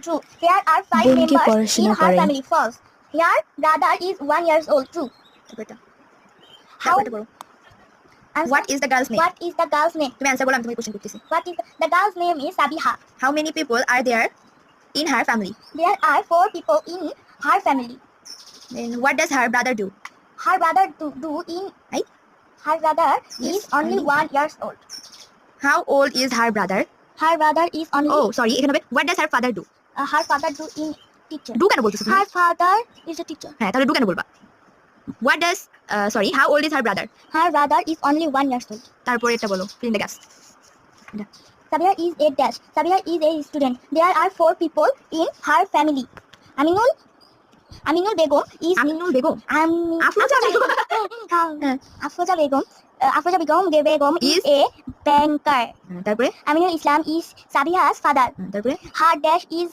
True. There are 5 বোন কি members in পড়াশোনা her করে? family. False. Her brother is 1 years old. True. তারপরটা How? তারপরটা বলো Answer. What is the girl's name What is the girl's name? তুমি answer বলো আমি তোমাকে কোশ্চেন করতেছি What is the girl's name is Sabiha. How many people are there in her family There are 4 people in her family. Then what does her brother do Her brother do in. Right? Her brother Yes, is only only. 1 years old. How old is her brother Her brother is only. Oh sorry এখানে হবে what does her father do Her father do in teacher. Do কেন বলতেছো তুমি Her father is a teacher. হ্যাঁ তাহলে do কেন বলবা what does sorry how old is her brother Her brother is only 1 years old. তারপরে এটা বলো fill in the gaps Sabiha is a dash. Sabiha is a student. There are 4 people in her family. Aminul Begum is. Aminul Begum Afroja Begum. Afroja Begum. Afroja Begum is Is? a banker. তারপরে Aminul Islam is Sabiha's father. তারপরে Her dash is